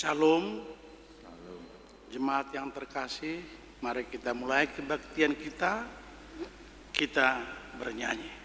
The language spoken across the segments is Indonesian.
Shalom, jemaat yang terkasih, mari kita mulai kebaktian kita, kita bernyanyi.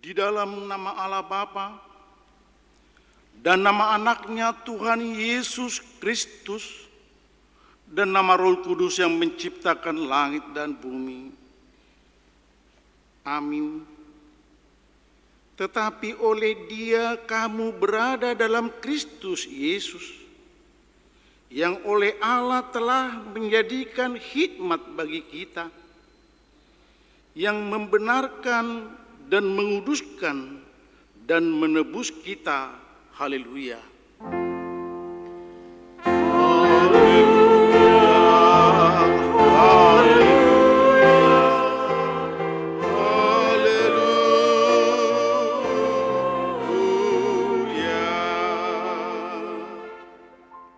Di dalam nama Allah Bapa dan nama anaknya Tuhan Yesus Kristus dan nama Roh Kudus yang menciptakan langit dan bumi. Amin. Tetapi oleh Dia kamu berada dalam Kristus Yesus, yang oleh Allah telah menjadikan hikmat bagi kita, yang membenarkan dan menguduskan dan menebus kita. Haleluya.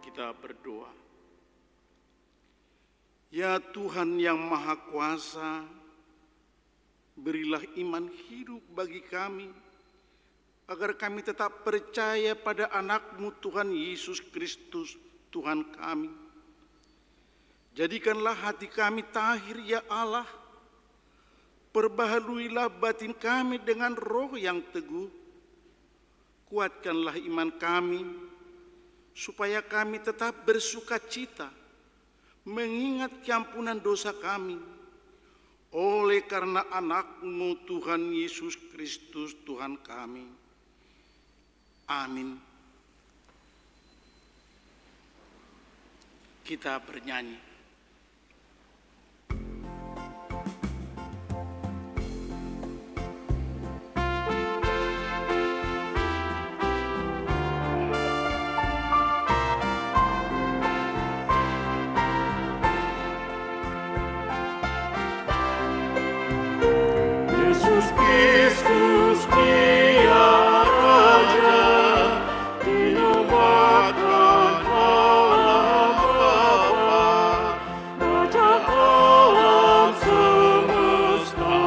Kita berdoa. Ya Tuhan yang Maha Kuasa, berilah iman hidup bagi kami, agar kami tetap percaya pada anak-Mu Tuhan Yesus Kristus, Tuhan kami. Jadikanlah hati kami tahir ya Allah, perbaharuilah batin kami dengan roh yang teguh, kuatkanlah iman kami, supaya kami tetap bersuka cita, mengingat keampunan dosa kami, oleh karena anak-Mu Tuhan Yesus Kristus Tuhan kami. Amin. Kita bernyanyi. Kristus Dia Raja, dinobatkan Allah Bapa, Raja alam semesta,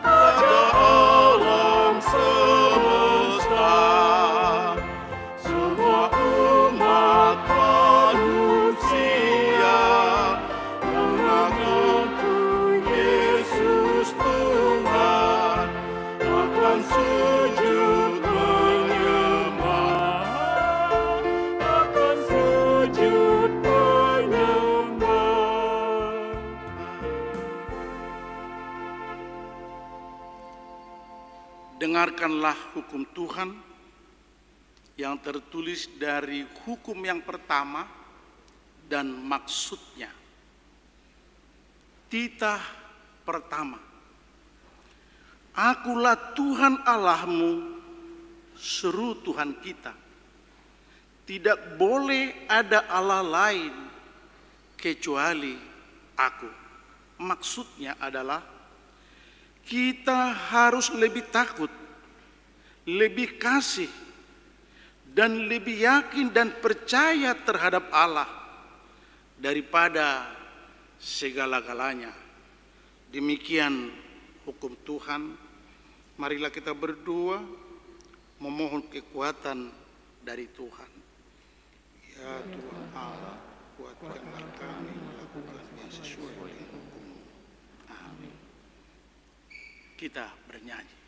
Raja alam semesta. Semua umat manusia yang mengaku Yesus Tuhan akan sujud menyembah, akan sujud menyembah. Dengarkanlah hukum Tuhan yang tertulis dari hukum yang pertama dan maksudnya. Titah pertama. Akulah Tuhan Allahmu, seru Tuhan kita. Tidak boleh ada Allah lain kecuali aku. Maksudnya adalah kita harus lebih takut, lebih kasih, dan lebih yakin dan percaya terhadap Allah daripada segala-galanya. Demikian hukum Tuhan. Marilah kita berdoa memohon kekuatan dari Tuhan. Ya Tuhan Allah, kuatkanlah kami melakukan yang sesuai dengan hukum-Mu. Amin. Kita bernyanyi.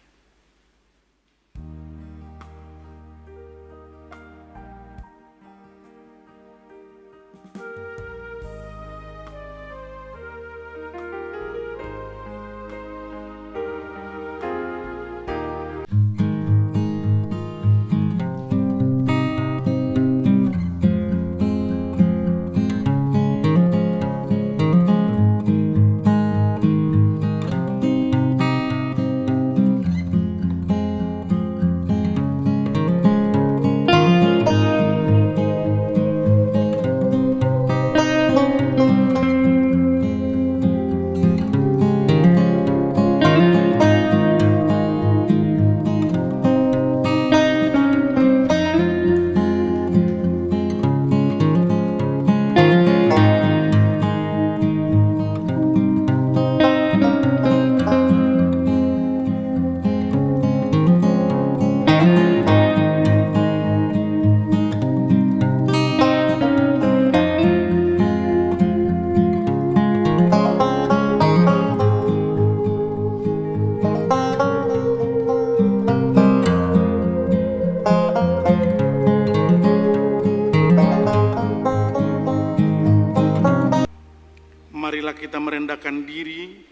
Marilah kita merendahkan diri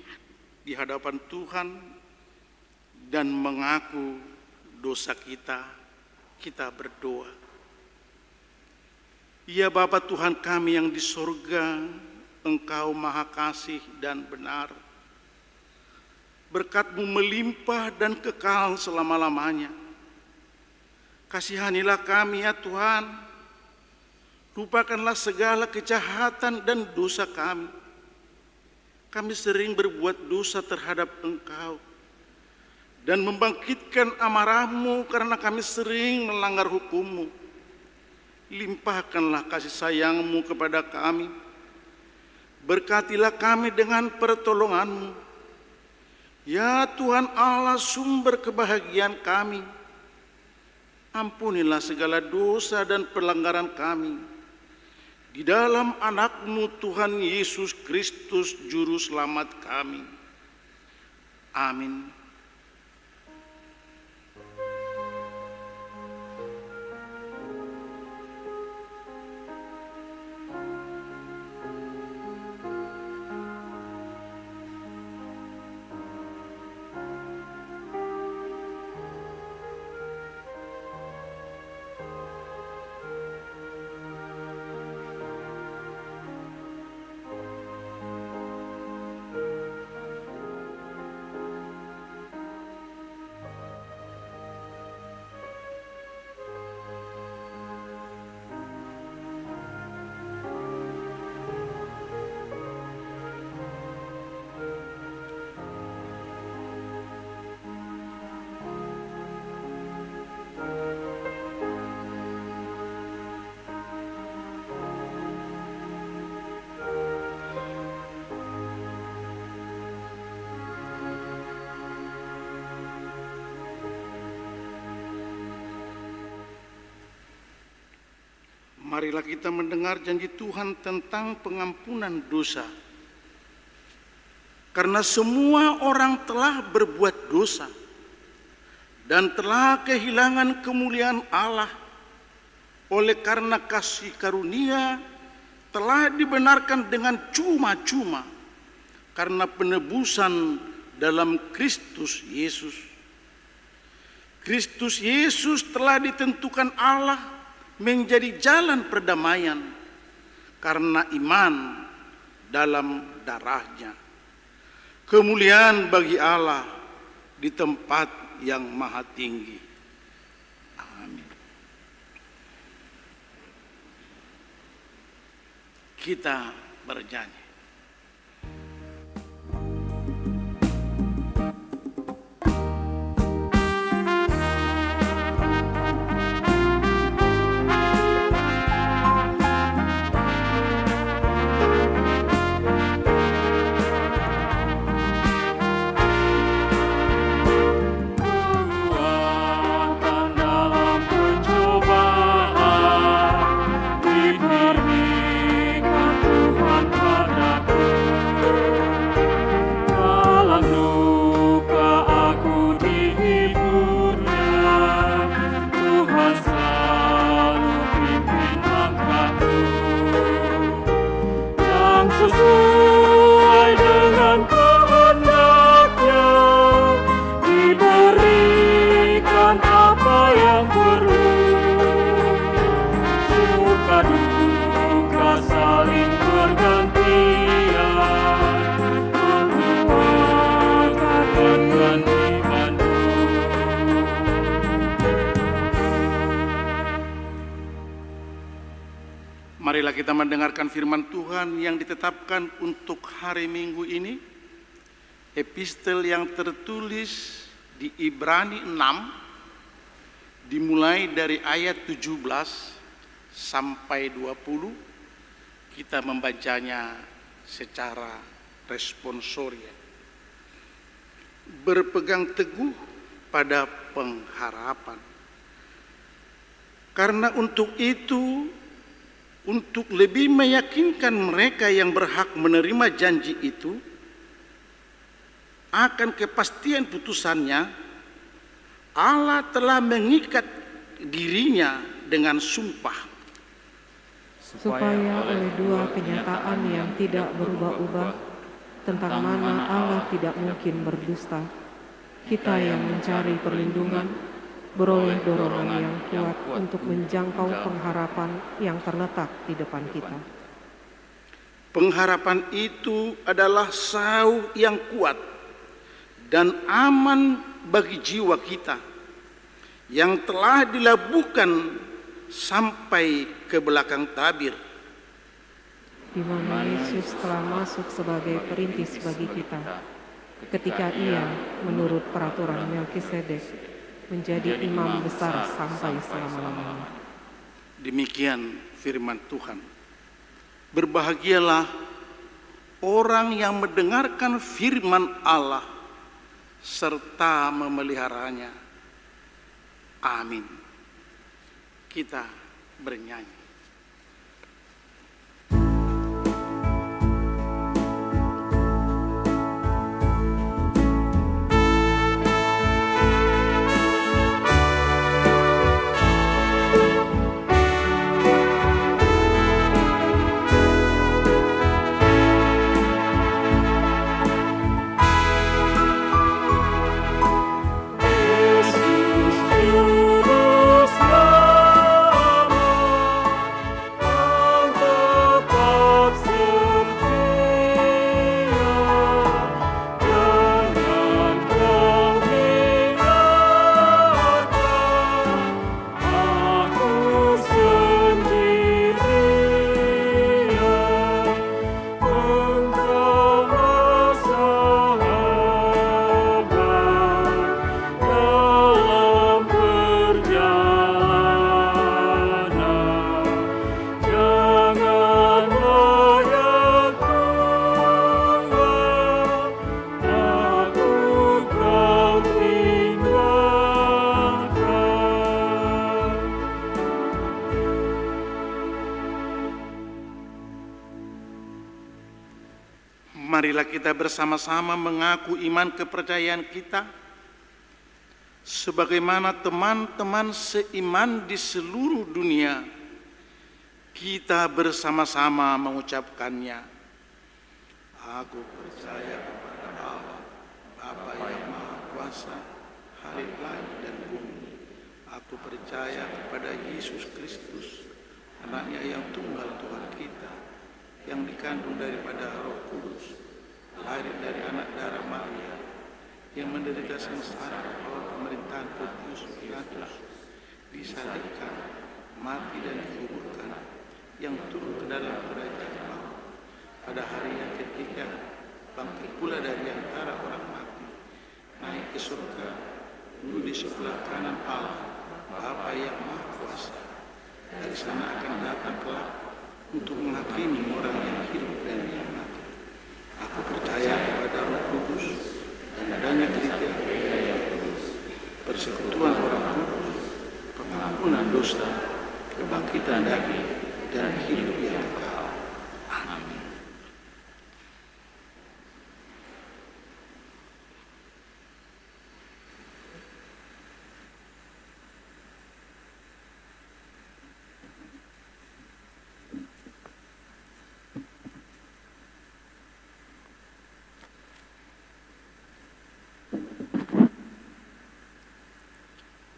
di hadapan Tuhan dan mengaku dosa kita. Kita berdoa. Ya Bapa Tuhan kami yang di sorga, Engkau maha kasih dan benar. Berkat-Mu melimpah dan kekal selama-lamanya. Kasihanilah kami ya Tuhan. Lupakanlah segala kejahatan dan dosa kami. Kami sering berbuat dosa terhadap Engkau dan membangkitkan amarah-Mu karena kami sering melanggar hukum-Mu. Limpahkanlah kasih sayang-Mu kepada kami. Berkatilah kami dengan pertolongan-Mu. Ya Tuhan Allah, sumber kebahagiaan kami. Ampunilah segala dosa dan pelanggaran kami. Di dalam anak-Mu Tuhan Yesus Kristus Juru Selamat kami. Amin. Marilah kita mendengar janji Tuhan tentang pengampunan dosa. Karena semua orang telah berbuat dosa dan telah kehilangan kemuliaan Allah. Oleh karena kasih karunia telah dibenarkan dengan cuma-cuma karena penebusan dalam Kristus Yesus. Kristus Yesus telah ditentukan Allah menjadi jalan perdamaian karena iman dalam darah-Nya. Kemuliaan bagi Allah di tempat yang maha tinggi. Amin. Kita bernyanyi. Sesuai dengan kehendaknya, diberikan apa yang perlu. Suka duka saling bergantian untuk menguatkan imanmu. Marilah kita mendengarkan firman Tuhan yang ditetapkan untuk hari Minggu ini. Epistel yang tertulis di Ibrani 6, dimulai dari ayat 17 sampai 20. Kita membacanya secara responsoria. Berpegang teguh pada pengharapan. Karena untuk itu, untuk lebih meyakinkan mereka yang berhak menerima janji itu akan kepastian putusannya, Allah telah mengikat dirinya dengan sumpah, supaya oleh dua kenyataan yang tidak berubah-ubah tentang mana Allah tidak mungkin berdusta, kita yang mencari perlindungan beroleh dorongan yang kuat untuk menjangkau pengharapan yang terletak di depan kita. Pengharapan itu adalah sauh yang kuat dan aman bagi jiwa kita yang telah dilabuhkan sampai ke belakang tabir, di mana Yesus telah masuk sebagai perintis bagi kita ketika Ia menurut peraturan Melkisedek menjadi imam besar sampai selama-lamanya. Demikian firman Tuhan. Berbahagialah orang yang mendengarkan firman Allah serta memeliharanya. Amin. Kita bernyanyi. Marilah kita bersama-sama mengaku iman kepercayaan kita sebagaimana teman-teman seiman di seluruh dunia. Kita bersama-sama mengucapkannya. Aku percaya kepada Allah, Bapa yang Maha Kuasa, hari langit dan bumi. Aku percaya kepada Yesus Kristus, anaknya yang tunggal Tuhan kita, yang dikandung daripada Roh Kudus, lahir dari anak darah Maria, yang menderita sengsara di bawah pemerintahan Pontius Pilatus, disalibkan, mati dan dikuburkan, yang turun ke dalam kerajaan maut. Pada hari yang ketiga, bangkit pula dari antara orang mati, naik ke surga, duduk di sebelah kanan Allah, Bapa yang Maha Kuasa. Dari sana akan datang kelak untuk menghakimi orang yang hidup dan yang mati. Aku percaya kepada Roh Kudus dan adanya gereja yang kudus, persekutuan orang kudus, pengampunan dosa, kebangkitan daging, dan hidup yang kekal. Amin.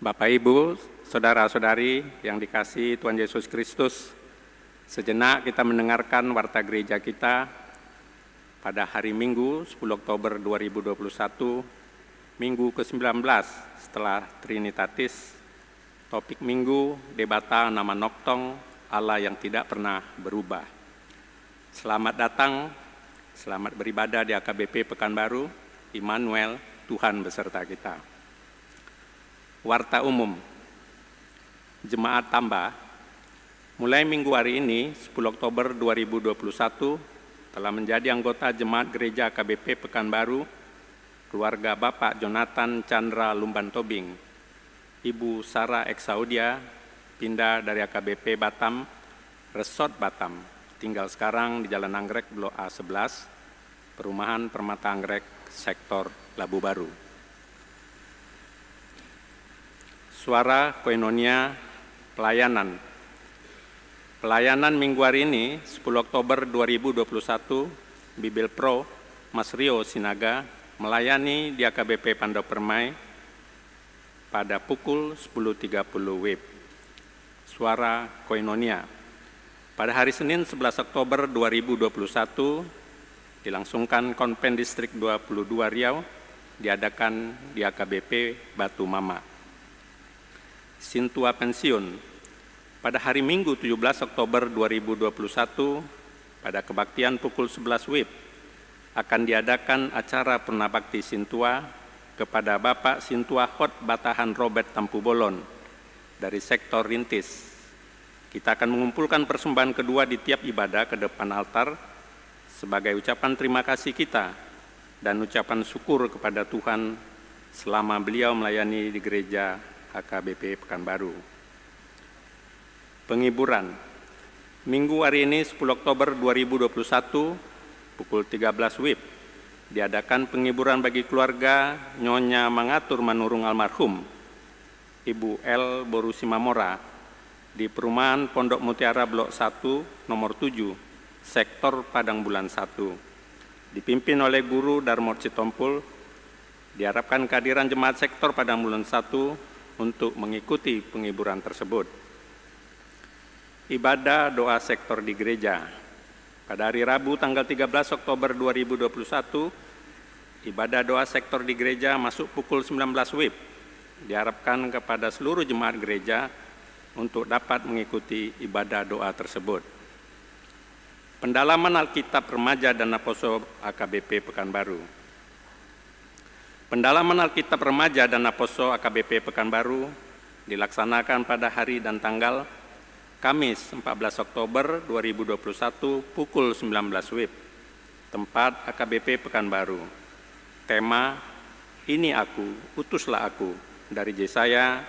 Bapak, Ibu, Saudara-saudari yang dikasihi Tuhan Yesus Kristus, sejenak kita mendengarkan warta gereja kita pada hari Minggu 10 Oktober 2021, Minggu ke-19 setelah Trinitatis, topik Minggu, Debata Nama Noktong, Allah yang tidak pernah berubah. Selamat datang, selamat beribadah di AKBP Pekanbaru, Immanuel, Tuhan beserta kita. Warta umum, Jemaat tambah, mulai minggu hari ini, 10 Oktober 2021, telah menjadi anggota Jemaat Gereja AKBP Pekanbaru, keluarga Bapak Jonathan Chandra Lumban Tobing, Ibu Sarah Eksaudia, pindah dari AKBP Batam, Resort Batam, tinggal sekarang di Jalan Anggrek, Blok A11, Perumahan Permata Anggrek, Sektor Labu Baru. Suara Koinonia Pelayanan. Pelayanan minggu hari ini, 10 Oktober 2021, Bibil Pro, Mas Rio Sinaga, melayani di AKBP Pondok Permai pada pukul 10.30 WIB. Suara Koinonia. Pada hari Senin 11 Oktober 2021, dilangsungkan Konven Distrik 22 Riau, diadakan di AKBP Batu Mama. Sintua pensiun. Pada hari Minggu 17 Oktober 2021, pada kebaktian pukul 11 WIB, akan diadakan acara purnabakti Sintua kepada Bapak Sintua Hot Batahan Robert Tampu Bolon dari sektor Rintis. Kita akan mengumpulkan persembahan kedua di tiap ibadah ke depan altar sebagai ucapan terima kasih kita dan ucapan syukur kepada Tuhan selama beliau melayani di gereja AKBP Pekanbaru. Penghiburan. Minggu hari ini 10 Oktober 2021 pukul 13 WIB diadakan penghiburan bagi keluarga Nyonya Mangatur Manurung almarhum Ibu L. Borusimamora di Perumahan Pondok Mutiara Blok 1 nomor 7 Sektor Padang Bulan 1, dipimpin oleh Guru Darmot Sitompul. Diharapkan kehadiran jemaat Sektor Padang Bulan 1 untuk mengikuti penghiburan tersebut. Ibadah doa sektor di gereja. Pada hari Rabu tanggal 13 Oktober 2021, ibadah doa sektor di gereja masuk pukul 19 WIB. Diharapkan kepada seluruh jemaat gereja untuk dapat mengikuti ibadah doa tersebut. Pendalaman Alkitab Remaja dan Aposo AKBP Pekanbaru. Pendalaman Alkitab Remaja dan Aposo AKBP Pekanbaru dilaksanakan pada hari dan tanggal Kamis 14 Oktober 2021 pukul 19 WIB. Tempat AKBP Pekanbaru. Tema, Ini Aku, Utuslah Aku, dari Yesaya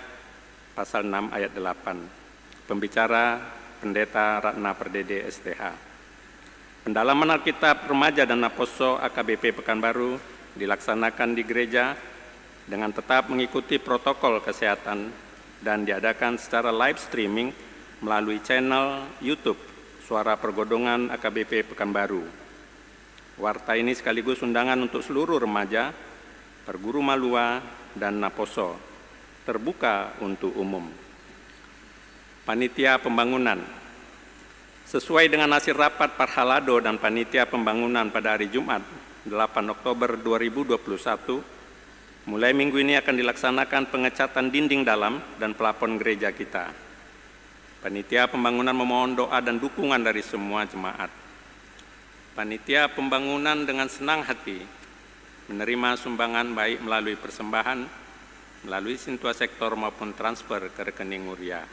pasal 6 ayat 8. Pembicara Pendeta Ratna Perdede STH. Pendalaman Alkitab Remaja dan Aposo AKBP Pekanbaru dilaksanakan di gereja dengan tetap mengikuti protokol kesehatan dan diadakan secara live streaming melalui channel YouTube Suara Pergodongan AKBP Pekanbaru. Warta ini sekaligus undangan untuk seluruh remaja, perguru malua, dan naposo, terbuka untuk umum. Panitia Pembangunan. Sesuai dengan hasil rapat Parhalado dan Panitia Pembangunan pada hari Jumat 8 Oktober 2021, Mulai minggu ini akan dilaksanakan pengecatan dinding dalam dan pelafon gereja kita. Panitia pembangunan memohon doa dan dukungan dari semua jemaat. Panitia pembangunan dengan senang hati menerima sumbangan baik melalui persembahan, melalui sintua sektor maupun transfer ke rekening Muria.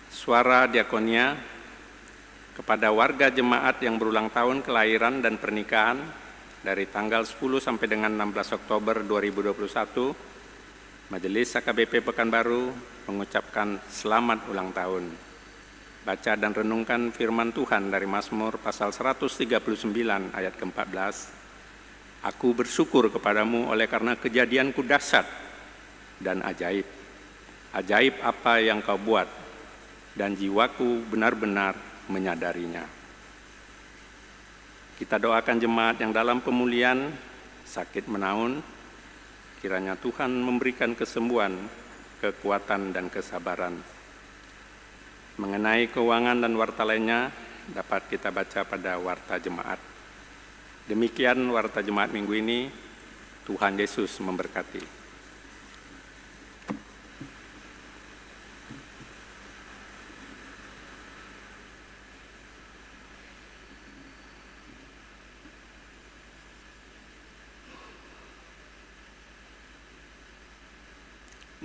Suara diakonia kepada warga jemaat yang berulang tahun kelahiran dan pernikahan dari tanggal 10 sampai dengan 16 Oktober 2021, Majelis AKBP Pekanbaru mengucapkan selamat ulang tahun. Baca dan renungkan firman Tuhan dari Mazmur pasal 139 ayat ke-14. Aku bersyukur kepadamu oleh karena kejadianku dahsyat dan ajaib. Ajaib apa yang kau buat, dan jiwaku benar-benar menyadarinya. Kita doakan jemaat yang dalam pemulihan, sakit menaun, kiranya Tuhan memberikan kesembuhan, kekuatan, dan kesabaran. Mengenai keuangan dan warta lainnya, dapat kita baca pada warta jemaat. Demikian warta jemaat minggu ini. Tuhan Yesus memberkati.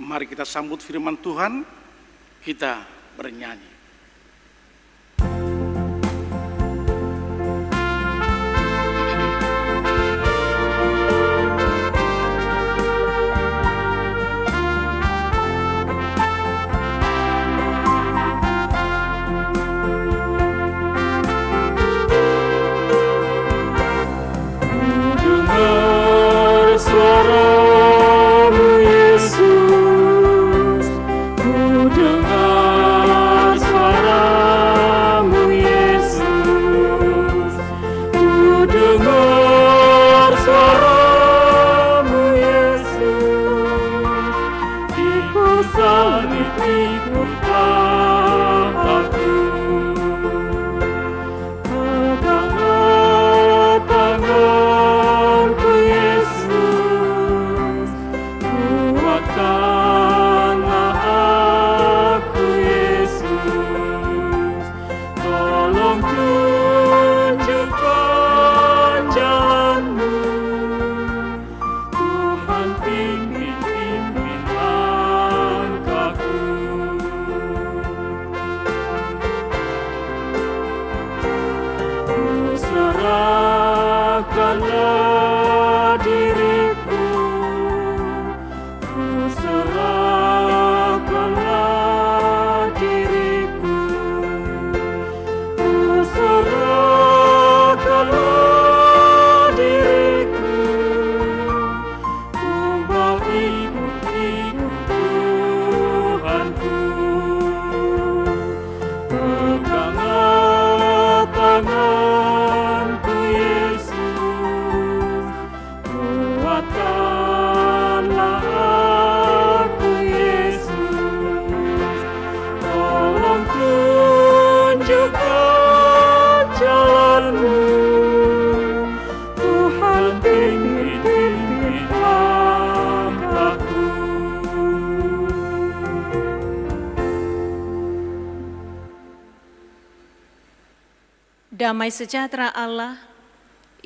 Mari kita sambut firman Tuhan, kita bernyanyi. Dengar suara-Mu Yesus, ku dengar suara-Mu Yesus, ku dengar suara-Mu Yesus, ikut salib ikutlah aku. Peganglah tanganku Yesus, kuatkanlah aku Yesus, tolong tunjukkan jalan-Mu, Tuhan pimpin langkahku. Ku serahkanlah diriku, ku serahkanlah diriku, ku serahkanlah diriku, ku mau ikut Tuhanku. Peganglah tanganku Yesus, kuatkanlah aku Yesus, tolong tunjukkan jalan-Mu, Tuhan pimpin langkahku. Damai sejahtera Allah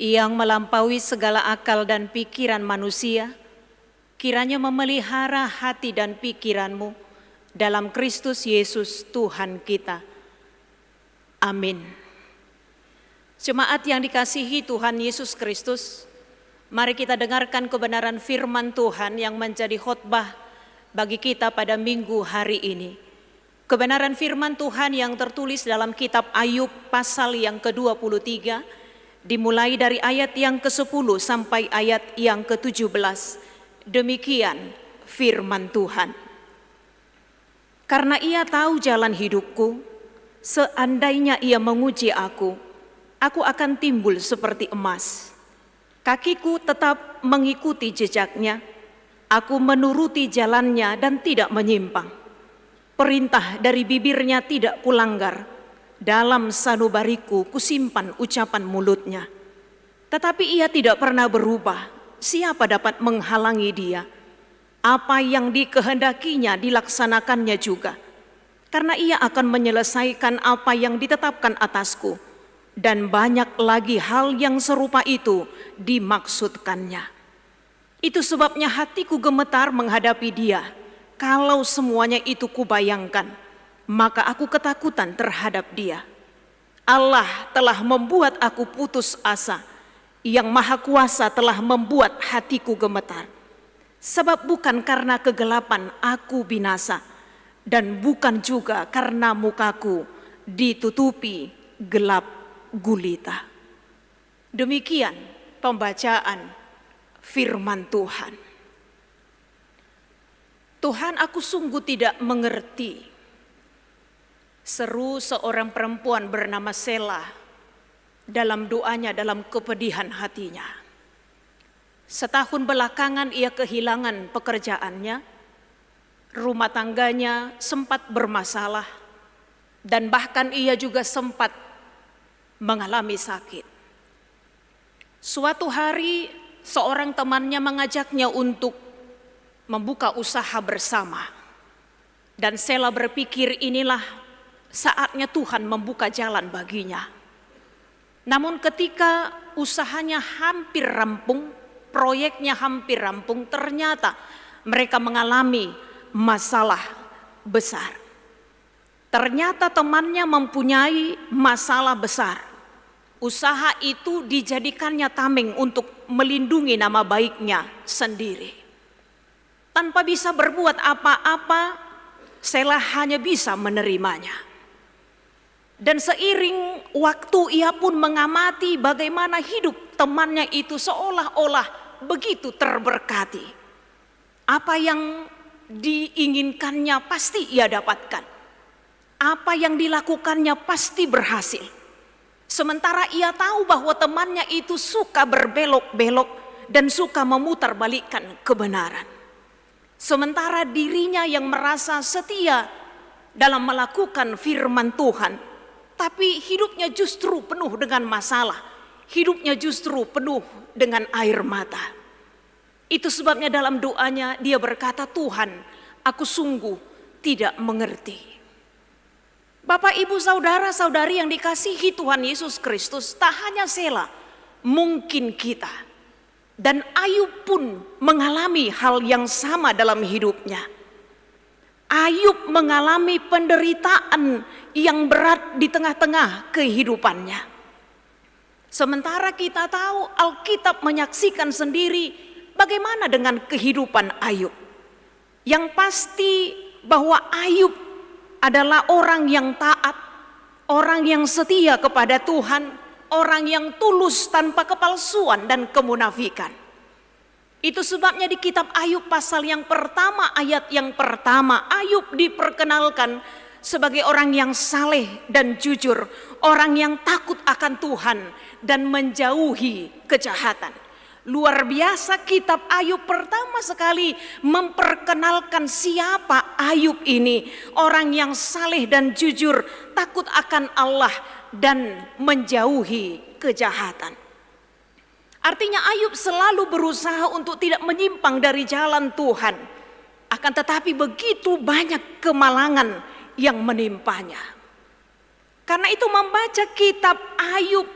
yang melampaui segala akal dan pikiran manusia, kiranya memelihara hati dan pikiranmu dalam Kristus Yesus Tuhan kita. Amin. Jemaat yang dikasihi Tuhan Yesus Kristus, mari kita dengarkan kebenaran firman Tuhan yang menjadi khotbah bagi kita pada minggu hari ini. Kebenaran firman Tuhan yang tertulis dalam kitab Ayub pasal yang ke-23, dimulai dari ayat yang ke-10 sampai ayat yang ke-17. Demikian firman Tuhan. Karena Ia tahu jalan hidupku, seandainya Ia menguji aku akan timbul seperti emas. Kakiku tetap mengikuti jejaknya, aku menuruti jalannya dan tidak menyimpang. Perintah dari bibirnya tidak kulanggar, dalam sanubariku kusimpan ucapan mulutnya. Tetapi ia tidak pernah berubah. Siapa dapat menghalangi dia? Apa yang dikehendakinya dilaksanakannya juga. Karena ia akan menyelesaikan apa yang ditetapkan atasku. Dan banyak lagi hal yang serupa itu dimaksudkannya. Itu sebabnya hatiku gemetar menghadapi dia. Kalau semuanya itu kubayangkan, maka aku ketakutan terhadap dia. Allah telah membuat aku putus asa. Yang Maha Kuasa telah membuat hatiku gemetar. Sebab bukan karena kegelapan aku binasa, dan bukan juga karena mukaku ditutupi gelap gulita. Demikian pembacaan firman Tuhan. Tuhan, aku sungguh tidak mengerti, seru seorang perempuan bernama Sela dalam doanya dalam kepedihan hatinya. Setahun belakangan ia kehilangan pekerjaannya, rumah tangganya sempat bermasalah, dan bahkan ia juga sempat mengalami sakit. Suatu hari seorang temannya mengajaknya untuk membuka usaha bersama. Dan Sela berpikir inilah saatnya Tuhan membuka jalan baginya. Namun ketika usahanya hampir rampung, proyeknya hampir rampung, ternyata mereka mengalami masalah besar. Ternyata temannya mempunyai masalah besar. Usaha itu dijadikannya tameng untuk melindungi nama baiknya sendiri. Tanpa bisa berbuat apa-apa, Sela hanya bisa menerimanya. Dan seiring waktu ia pun mengamati bagaimana hidup temannya itu seolah-olah begitu terberkati. Apa yang diinginkannya pasti ia dapatkan. Apa yang dilakukannya pasti berhasil. Sementara ia tahu bahwa temannya itu suka berbelok-belok dan suka memutarbalikkan kebenaran. Sementara dirinya yang merasa setia dalam melakukan firman Tuhan, tapi hidupnya justru penuh dengan masalah, hidupnya justru penuh dengan air mata. Itu sebabnya dalam doanya dia berkata, Tuhan, aku sungguh tidak mengerti. Bapak, ibu, saudara-saudari yang dikasihi Tuhan Yesus Kristus, tak hanya Sela, mungkin kita. Dan Ayub pun mengalami hal yang sama dalam hidupnya. Ayub mengalami penderitaan yang berat di tengah-tengah kehidupannya. Sementara kita tahu Alkitab menyaksikan sendiri bagaimana dengan kehidupan Ayub. Yang pasti bahwa Ayub adalah orang yang taat, orang yang setia kepada Tuhan, orang yang tulus tanpa kepalsuan dan kemunafikan. Itu sebabnya di kitab Ayub pasal yang pertama, ayat yang pertama, Ayub diperkenalkan sebagai orang yang saleh dan jujur, orang yang takut akan Tuhan dan menjauhi kejahatan. Luar biasa, kitab Ayub pertama sekali memperkenalkan siapa Ayub ini, orang yang saleh dan jujur, takut akan Allah dan menjauhi kejahatan. Artinya Ayub selalu berusaha untuk tidak menyimpang dari jalan Tuhan. Akan tetapi begitu banyak kemalangan yang menimpanya. Karena itu membaca kitab Ayub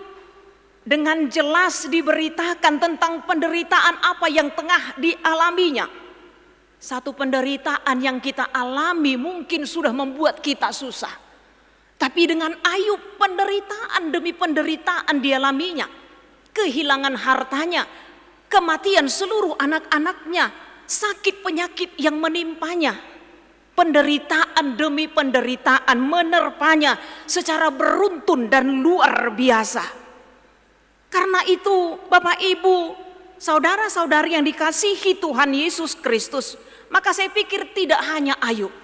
dengan jelas diberitakan tentang penderitaan apa yang tengah dialaminya. Satu penderitaan yang kita alami mungkin sudah membuat kita susah. Tapi dengan Ayub penderitaan demi penderitaan dialaminya. Kehilangan hartanya, kematian seluruh anak-anaknya, sakit penyakit yang menimpanya. Penderitaan demi penderitaan menerpanya secara beruntun dan luar biasa. Karena itu Bapak Ibu, saudara-saudari yang dikasihi Tuhan Yesus Kristus, maka saya pikir tidak hanya Ayub.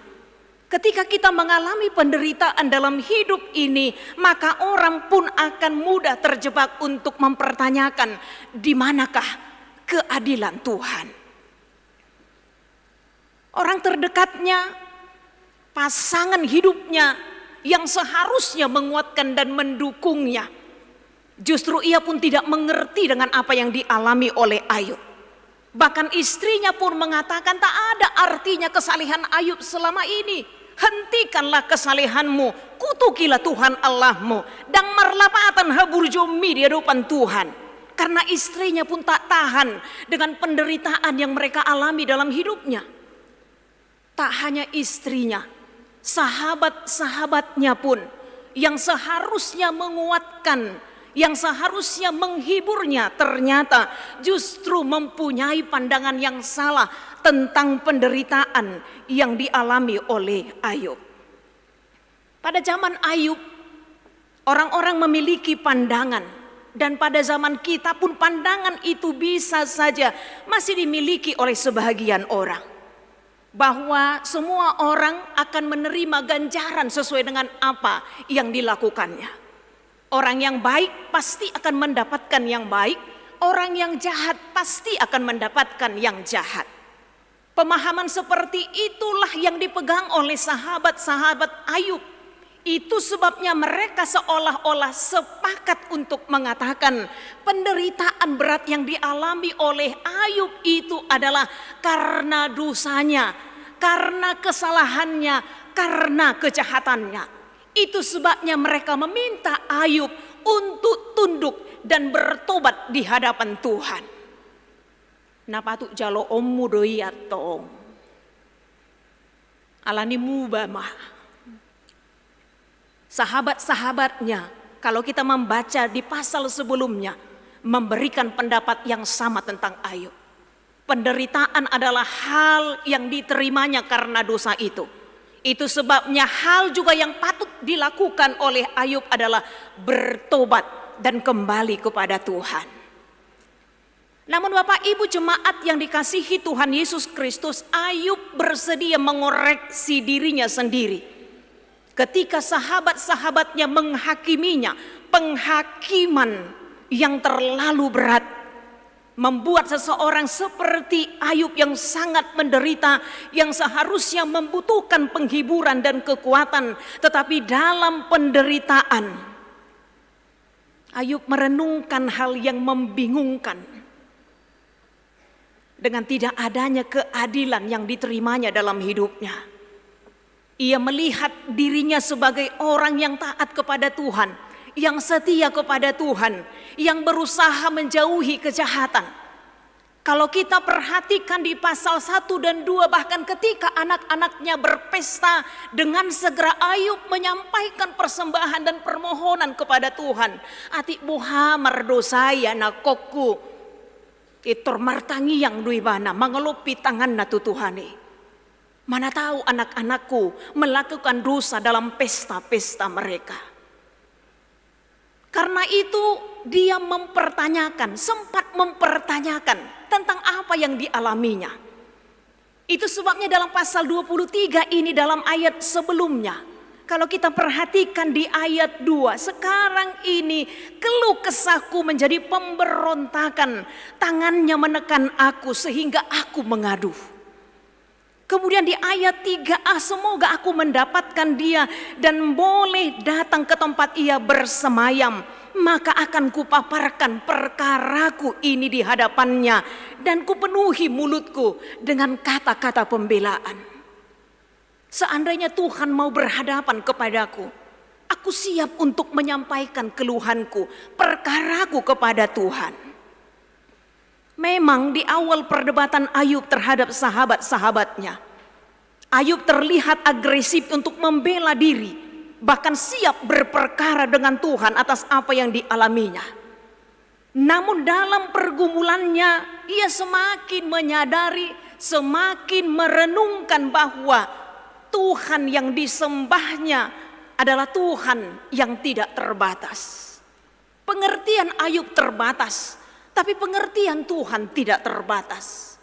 Ketika kita mengalami penderitaan dalam hidup ini, maka orang pun akan mudah terjebak untuk mempertanyakan di manakah keadilan Tuhan. Orang terdekatnya, pasangan hidupnya yang seharusnya menguatkan dan mendukungnya, Justru ia pun tidak mengerti dengan apa yang dialami oleh Ayub. Bahkan istrinya pun mengatakan tak ada artinya kesalehan Ayub selama ini. Hentikanlah kesalehanmu, kutukilah Tuhan Allahmu, dan marlapatan haburjomi di hadapan Tuhan. Karena istrinya pun tak tahan dengan penderitaan yang mereka alami dalam hidupnya. Tak hanya istrinya, sahabat-sahabatnya pun yang seharusnya menguatkan, yang seharusnya menghiburnya, ternyata justru mempunyai pandangan yang salah tentang penderitaan yang dialami oleh Ayub. Pada zaman Ayub, orang-orang memiliki pandangan, dan pada zaman kita pun pandangan itu bisa saja masih dimiliki oleh sebahagian orang, bahwa semua orang akan menerima ganjaran sesuai dengan apa yang dilakukannya. Orang yang baik pasti akan mendapatkan yang baik, orang yang jahat pasti akan mendapatkan yang jahat. Pemahaman seperti itulah yang dipegang oleh sahabat-sahabat Ayub. Itu sebabnya mereka seolah-olah sepakat untuk mengatakan penderitaan berat yang dialami oleh Ayub itu adalah karena dosanya, karena kesalahannya, karena kejahatannya. Itu sebabnya mereka meminta Ayub untuk tunduk dan bertobat di hadapan Tuhan. Napatu jalo ommu doyatong alani mubama. Sahabat-sahabatnya, kalau kita membaca di pasal sebelumnya, memberikan pendapat yang sama tentang Ayub. Penderitaan adalah hal yang diterimanya karena dosa itu. Itu sebabnya hal juga yang patut dilakukan oleh Ayub adalah bertobat dan kembali kepada Tuhan. Namun Bapak Ibu jemaat yang dikasihi Tuhan Yesus Kristus, Ayub bersedia mengoreksi dirinya sendiri. Ketika sahabat-sahabatnya menghakiminya, penghakiman yang terlalu berat, membuat seseorang seperti Ayub yang sangat menderita, yang seharusnya membutuhkan penghiburan dan kekuatan, tetapi dalam penderitaan, Ayub merenungkan hal yang membingungkan. Dengan tidak adanya keadilan yang diterimanya dalam hidupnya, ia melihat dirinya sebagai orang yang taat kepada Tuhan, yang setia kepada Tuhan, yang berusaha menjauhi kejahatan. Kalau kita perhatikan di pasal 1 dan 2, bahkan ketika anak-anaknya berpesta, dengan segera Ayub menyampaikan persembahan dan permohonan kepada Tuhan. Ati buha merdosaya na kokku itor martangi yang duibana mengelupi tangan na tutuhani. Mana tahu anak-anakku melakukan dosa dalam pesta-pesta mereka. Karena itu dia mempertanyakan, sempat mempertanyakan tentang apa yang dialaminya. Itu sebabnya dalam pasal 23 ini, dalam ayat sebelumnya, kalau kita perhatikan di ayat 2, sekarang ini keluh kesahku menjadi pemberontakan, tangannya menekan aku sehingga aku mengadu. Kemudian di ayat 3a, semoga aku mendapatkan dia dan boleh datang ke tempat ia bersemayam, maka akan kupaparkan perkaraku ini di hadapannya dan kupenuhi mulutku dengan kata-kata pembelaan. Seandainya Tuhan mau berhadapan kepadaku, aku siap untuk menyampaikan keluhanku, perkaraku kepada Tuhan. Memang di awal perdebatan Ayub terhadap sahabat-sahabatnya, Ayub terlihat agresif untuk membela diri, bahkan siap berperkara dengan Tuhan atas apa yang dialaminya. Namun dalam pergumulannya, ia semakin menyadari, semakin merenungkan bahwa Tuhan yang disembahnya adalah Tuhan yang tidak terbatas. Pengertian Ayub terbatas, tapi pengertian Tuhan tidak terbatas.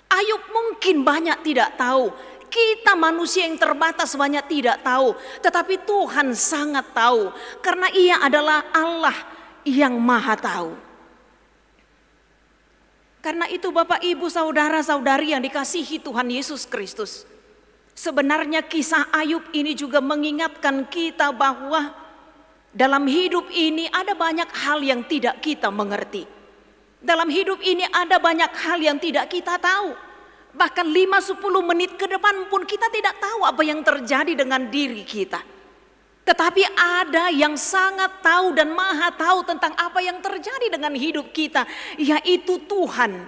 Ayub mungkin banyak tidak tahu, kita manusia yang terbatas banyak tidak tahu, tetapi Tuhan sangat tahu, karena Ia adalah Allah yang Maha Tahu. Karena itu Bapak Ibu saudara-saudari yang dikasihi Tuhan Yesus Kristus, sebenarnya kisah Ayub ini juga mengingatkan kita bahwa Dalam hidup ini ada banyak hal yang tidak kita mengerti. Dalam hidup ini ada banyak hal yang tidak kita tahu. Bahkan 5-10 menit ke depan pun kita tidak tahu apa yang terjadi dengan diri kita. Tetapi ada yang sangat tahu dan maha tahu tentang apa yang terjadi dengan hidup kita, yaitu Tuhan.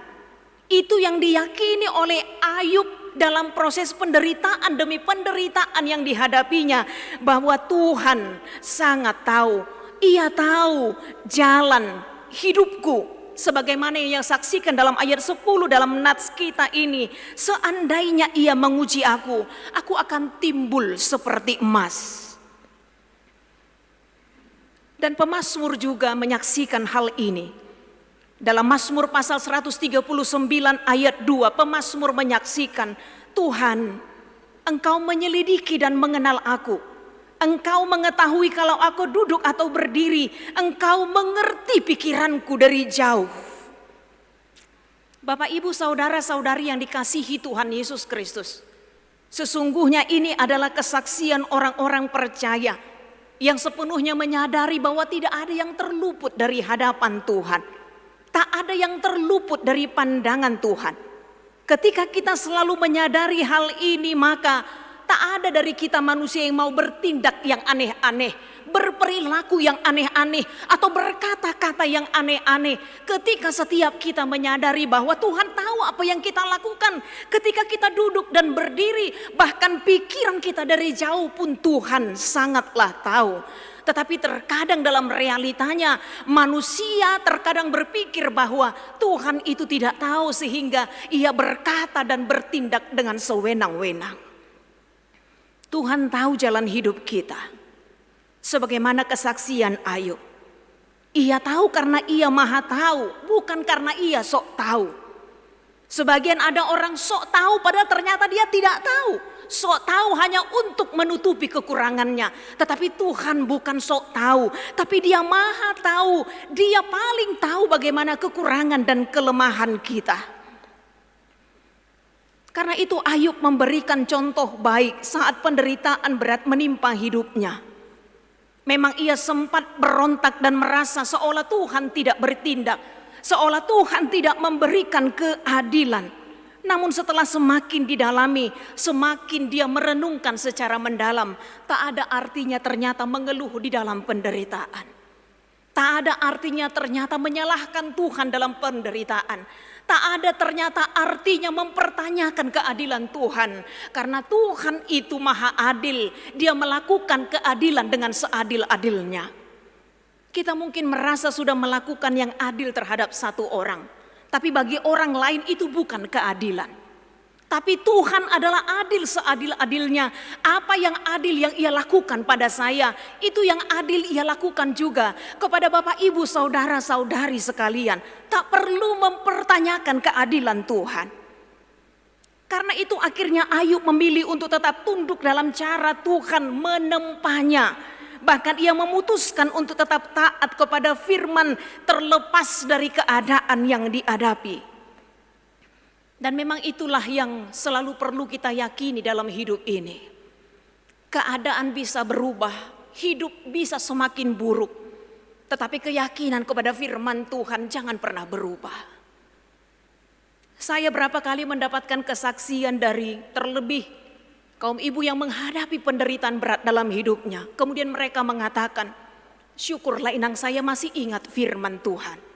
Itu yang diyakini oleh Ayub dalam proses penderitaan demi penderitaan yang dihadapinya, bahwa Tuhan sangat tahu. Ia tahu jalan hidupku. Sebagaimana yang saksikan dalam ayat 10 dalam nats kita ini, seandainya ia menguji aku akan timbul seperti emas. Dan pemazmur juga menyaksikan hal ini. Dalam Mazmur pasal 139 ayat 2, pemazmur menyaksikan, Tuhan, Engkau menyelidiki dan mengenal aku. Engkau mengetahui kalau aku duduk atau berdiri. Engkau mengerti pikiranku dari jauh. Bapak, Ibu, saudara-saudari yang dikasihi Tuhan Yesus Kristus, sesungguhnya ini adalah kesaksian orang-orang percaya yang sepenuhnya menyadari bahwa tidak ada yang terluput dari hadapan Tuhan. Tak ada yang terluput dari pandangan Tuhan. Ketika kita selalu menyadari hal ini, maka tak ada dari kita manusia yang mau bertindak yang aneh-aneh, berperilaku yang aneh-aneh, atau berkata-kata yang aneh-aneh. Ketika setiap kita menyadari bahwa Tuhan tahu apa yang kita lakukan. Ketika kita duduk dan berdiri, bahkan pikiran kita dari jauh pun Tuhan sangatlah tahu. Tetapi terkadang dalam realitanya manusia terkadang berpikir bahwa Tuhan itu tidak tahu, sehingga ia berkata dan bertindak dengan sewenang-wenang. Tuhan tahu jalan hidup kita. Sebagaimana kesaksian Ayub. Ia tahu karena ia maha tahu, bukan karena ia sok tahu. Sebagian ada orang sok tahu padahal ternyata dia tidak tahu. Sok tahu hanya untuk menutupi kekurangannya. Tetapi Tuhan bukan sok tahu, tapi Dia maha tahu. Dia paling tahu bagaimana kekurangan dan kelemahan kita. Karena itu Ayub memberikan contoh baik saat penderitaan berat menimpa hidupnya. Memang ia sempat berontak dan merasa seolah Tuhan tidak bertindak, seolah Tuhan tidak memberikan keadilan. Namun setelah semakin didalami, semakin dia merenungkan secara mendalam, tak ada artinya ternyata mengeluh di dalam penderitaan. Tak ada artinya ternyata menyalahkan Tuhan dalam penderitaan. Tak ada ternyata artinya mempertanyakan keadilan Tuhan. Karena Tuhan itu maha adil, Dia melakukan keadilan dengan seadil-adilnya. Kita mungkin merasa sudah melakukan yang adil terhadap satu orang, tapi bagi orang lain itu bukan keadilan. Tapi Tuhan adalah adil seadil-adilnya. Apa yang adil yang Ia lakukan pada saya, itu yang adil Ia lakukan juga kepada Bapak, Ibu, saudara-saudari sekalian. Tak perlu mempertanyakan keadilan Tuhan. Karena itu akhirnya Ayub memilih untuk tetap tunduk dalam cara Tuhan menempanya. Bahkan ia memutuskan untuk tetap taat kepada firman terlepas dari keadaan yang dihadapi. Dan memang itulah yang selalu perlu kita yakini dalam hidup ini. Keadaan bisa berubah, hidup bisa semakin buruk. Tetapi keyakinan kepada firman Tuhan jangan pernah berubah. Saya berapa kali mendapatkan kesaksian dari terlebih kaum ibu yang menghadapi penderitaan berat dalam hidupnya. Kemudian mereka mengatakan, syukurlah inang saya masih ingat firman Tuhan.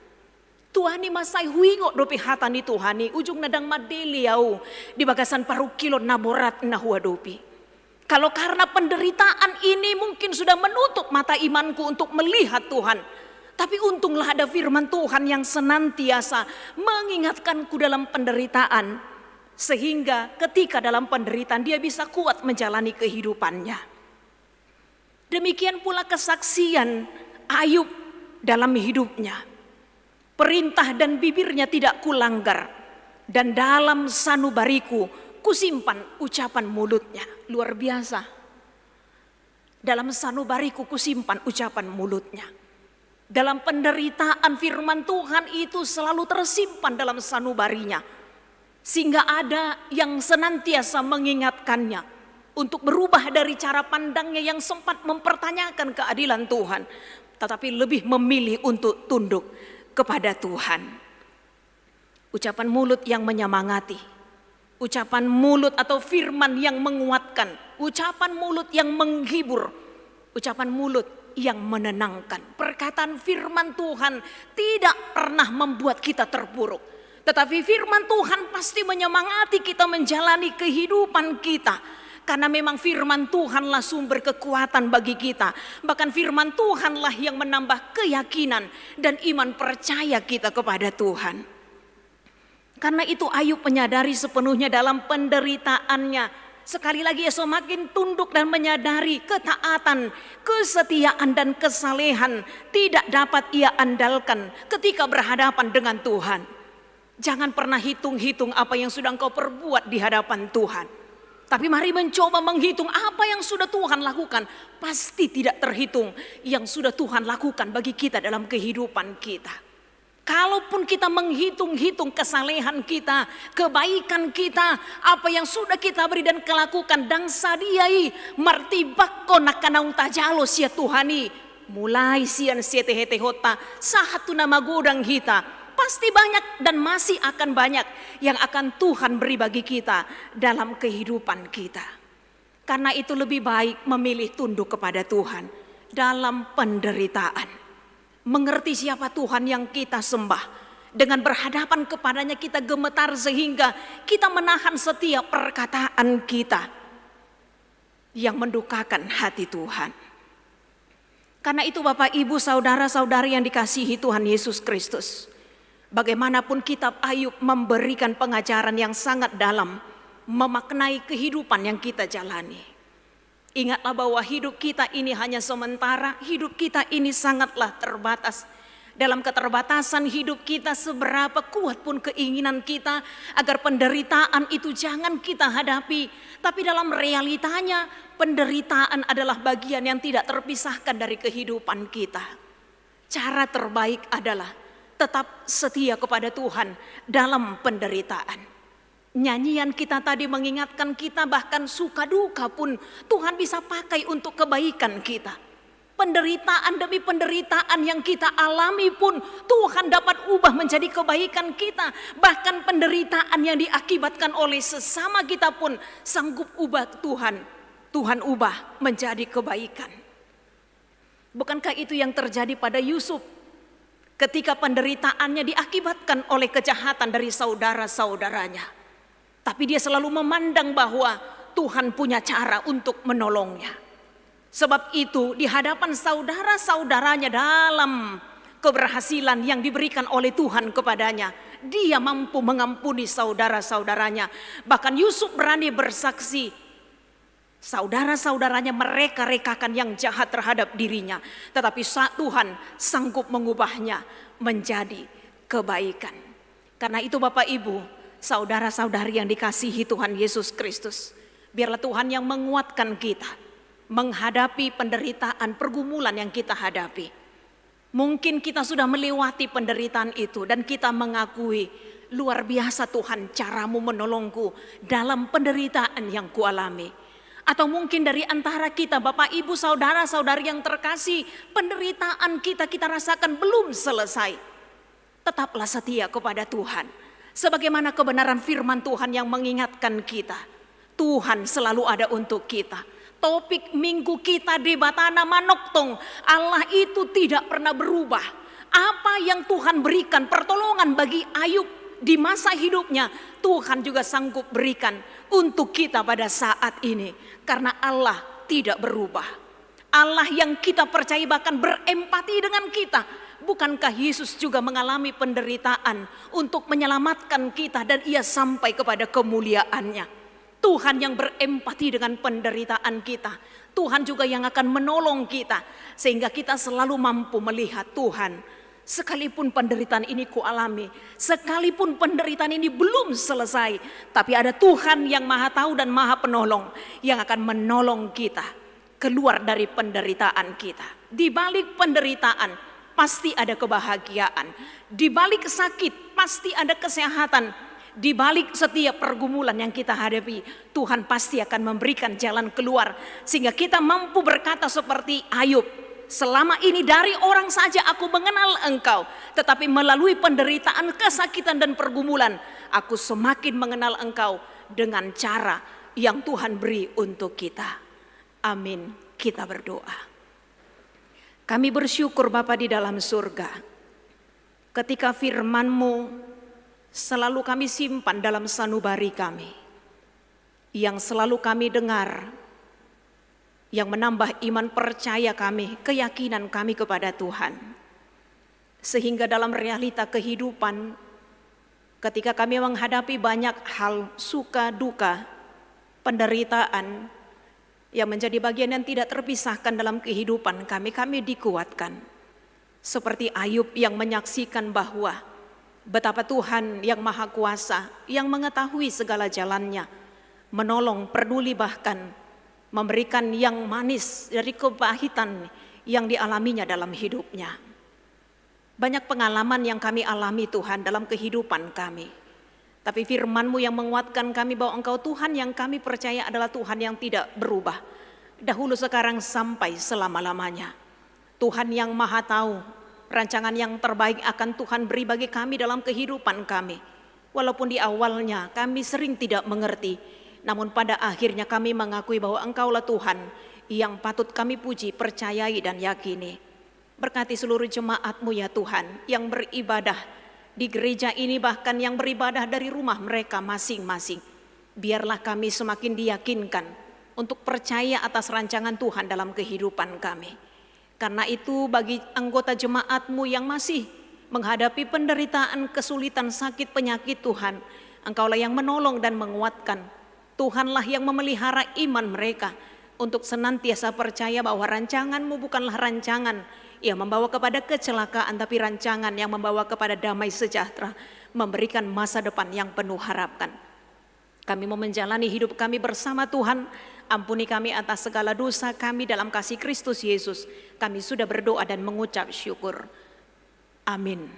Tuhani masai huingo dopi hatani Tuhani ujung nadang madeliau di bagasan parukilon naborat nahua dopi. Kalau karena penderitaan ini mungkin sudah menutup mata imanku untuk melihat Tuhan. Tapi untunglah ada firman Tuhan yang senantiasa mengingatkanku dalam penderitaan. Sehingga ketika dalam penderitaan dia bisa kuat menjalani kehidupannya. Demikian pula kesaksian Ayub dalam hidupnya. Perintah dan bibirnya tidak kulanggar. Dan dalam sanubariku kusimpan ucapan mulutnya. Luar biasa. Dalam sanubariku kusimpan ucapan mulutnya. Dalam penderitaan firman Tuhan itu selalu tersimpan dalam sanubarinya. Sehingga ada yang senantiasa mengingatkannya. untuk berubah dari cara pandangnya yang sempat mempertanyakan keadilan Tuhan, tetapi lebih memilih untuk tunduk kepada Tuhan. Ucapan mulut yang menyemangati, ucapan mulut atau firman yang menguatkan, ucapan mulut yang menghibur, ucapan mulut yang menenangkan. Perkataan firman Tuhan tidak pernah membuat kita terpuruk, tetapi firman Tuhan pasti menyemangati kita menjalani kehidupan kita. Karena memang firman Tuhanlah sumber kekuatan bagi kita. Bahkan firman Tuhanlah yang menambah keyakinan dan iman percaya kita kepada Tuhan. Karena itu Ayub menyadari sepenuhnya dalam penderitaannya. Sekali lagi ia semakin tunduk dan menyadari ketaatan, kesetiaan dan kesalehan tidak dapat ia andalkan ketika berhadapan dengan Tuhan. Jangan pernah hitung-hitung apa yang sudah engkau perbuat di hadapan Tuhan. Tapi mari mencoba menghitung apa yang sudah Tuhan lakukan. Pasti tidak terhitung yang sudah Tuhan lakukan bagi kita dalam kehidupan kita. Kalaupun kita menghitung-hitung kesalehan kita, kebaikan kita, apa yang sudah kita beri dan kelakukan, dan sadiai martibakko nakanaung tajalo sia Tuhani, mulai sian siete hete hota, sahatu nama godang kita, pasti banyak dan masih akan banyak yang akan Tuhan beri bagi kita dalam kehidupan kita. Karena itu lebih baik memilih tunduk kepada Tuhan dalam penderitaan. Mengerti siapa Tuhan yang kita sembah. Dengan berhadapan kepadanya kita gemetar sehingga kita menahan setiap perkataan kita yang mendukakan hati Tuhan. Karena itu Bapak Ibu saudara-saudari yang dikasihi Tuhan Yesus Kristus. Bagaimanapun kitab Ayub memberikan pengajaran yang sangat dalam memaknai kehidupan yang kita jalani. Ingatlah bahwa hidup kita ini hanya sementara, hidup kita ini sangatlah terbatas. Dalam keterbatasan hidup kita, seberapa kuat pun keinginan kita agar penderitaan itu jangan kita hadapi. Tapi dalam realitanya penderitaan adalah bagian yang tidak terpisahkan dari kehidupan kita. Cara terbaik adalah tetap setia kepada Tuhan dalam penderitaan. Nyanyian kita tadi mengingatkan kita bahkan suka duka pun Tuhan bisa pakai untuk kebaikan kita. Penderitaan demi penderitaan yang kita alami pun Tuhan dapat ubah menjadi kebaikan kita. Bahkan penderitaan yang diakibatkan oleh sesama kita pun sanggup ubah Tuhan ubah menjadi kebaikan. Bukankah itu yang terjadi pada Yusuf ketika penderitaannya diakibatkan oleh kejahatan dari saudara-saudaranya? Tapi dia selalu memandang bahwa Tuhan punya cara untuk menolongnya. Sebab itu di hadapan saudara-saudaranya dalam keberhasilan yang diberikan oleh Tuhan kepadanya, dia mampu mengampuni saudara-saudaranya. Bahkan Yusuf berani bersaksi, saudara-saudaranya mereka-rekakan yang jahat terhadap dirinya. Tetapi Tuhan sanggup mengubahnya menjadi kebaikan. Karena itu Bapak Ibu, saudara-saudari yang dikasihi Tuhan Yesus Kristus, biarlah Tuhan yang menguatkan kita menghadapi penderitaan, pergumulan yang kita hadapi. Mungkin kita sudah melewati penderitaan itu dan kita mengakui, luar biasa Tuhan caramu menolongku dalam penderitaan yang kualami. Atau mungkin dari antara kita Bapak Ibu saudara-saudari yang terkasih, penderitaan kita rasakan belum selesai. Tetaplah setia kepada Tuhan. Sebagaimana kebenaran firman Tuhan yang mengingatkan kita, Tuhan selalu ada untuk kita. Topik minggu kita di Batana Manoktong, Allah itu tidak pernah berubah. Apa yang Tuhan berikan pertolongan bagi Ayub di masa hidupnya, Tuhan juga sanggup berikan untuk kita pada saat ini. Karena Allah tidak berubah. Allah yang kita percaya bahkan berempati dengan kita. Bukankah Yesus juga mengalami penderitaan untuk menyelamatkan kita dan ia sampai kepada kemuliaannya? Tuhan yang berempati dengan penderitaan kita. Tuhan juga yang akan menolong kita. Sehingga kita selalu mampu melihat Tuhan. Sekalipun penderitaan ini kualami, sekalipun penderitaan ini belum selesai, tapi ada Tuhan yang maha tahu dan maha penolong yang akan menolong kita keluar dari penderitaan kita. Di balik penderitaan pasti ada kebahagiaan. Di balik sakit pasti ada kesehatan. Di balik setiap pergumulan yang kita hadapi, Tuhan pasti akan memberikan jalan keluar. Sehingga kita mampu berkata seperti Ayub, selama ini dari orang saja aku mengenal Engkau, tetapi melalui penderitaan, kesakitan dan pergumulan, aku semakin mengenal Engkau dengan cara yang Tuhan beri untuk kita. Amin. Kita berdoa. Kami bersyukur Bapa di dalam surga, ketika firman-Mu selalu kami simpan dalam sanubari kami, yang selalu kami dengar, yang menambah iman percaya kami, keyakinan kami kepada Tuhan. Sehingga dalam realita kehidupan, ketika kami menghadapi banyak hal suka duka, penderitaan, yang menjadi bagian yang tidak terpisahkan dalam kehidupan kami, kami dikuatkan. Seperti Ayub yang menyaksikan bahwa betapa Tuhan yang Maha Kuasa, yang mengetahui segala jalannya, menolong, peduli, bahkan memberikan yang manis dari kepahitan yang dialaminya dalam hidupnya. Banyak pengalaman yang kami alami Tuhan dalam kehidupan kami. Tapi firman-Mu yang menguatkan kami bahwa Engkau Tuhan yang kami percaya adalah Tuhan yang tidak berubah. Dahulu, sekarang, sampai selama-lamanya. Tuhan yang Maha tahu rancangan yang terbaik akan Tuhan beri bagi kami dalam kehidupan kami. Walaupun di awalnya kami sering tidak mengerti, namun pada akhirnya kami mengakui bahwa Engkaulah Tuhan yang patut kami puji, percayai dan yakini. Berkati seluruh jemaat-Mu ya Tuhan yang beribadah di gereja ini, bahkan yang beribadah dari rumah mereka masing-masing. Biarlah kami semakin diyakinkan untuk percaya atas rancangan Tuhan dalam kehidupan kami. Karena itu bagi anggota jemaat-Mu yang masih menghadapi penderitaan, kesulitan, sakit, penyakit, Tuhan, Engkaulah yang menolong dan menguatkan. Tuhanlah yang memelihara iman mereka untuk senantiasa percaya bahwa rancangan-Mu bukanlah rancangan yang membawa kepada kecelakaan, tapi rancangan yang membawa kepada damai sejahtera, memberikan masa depan yang penuh harapan. Kami mau menjalani hidup kami bersama Tuhan. Ampuni kami atas segala dosa kami dalam kasih Kristus Yesus. Kami sudah berdoa dan mengucap syukur. Amin.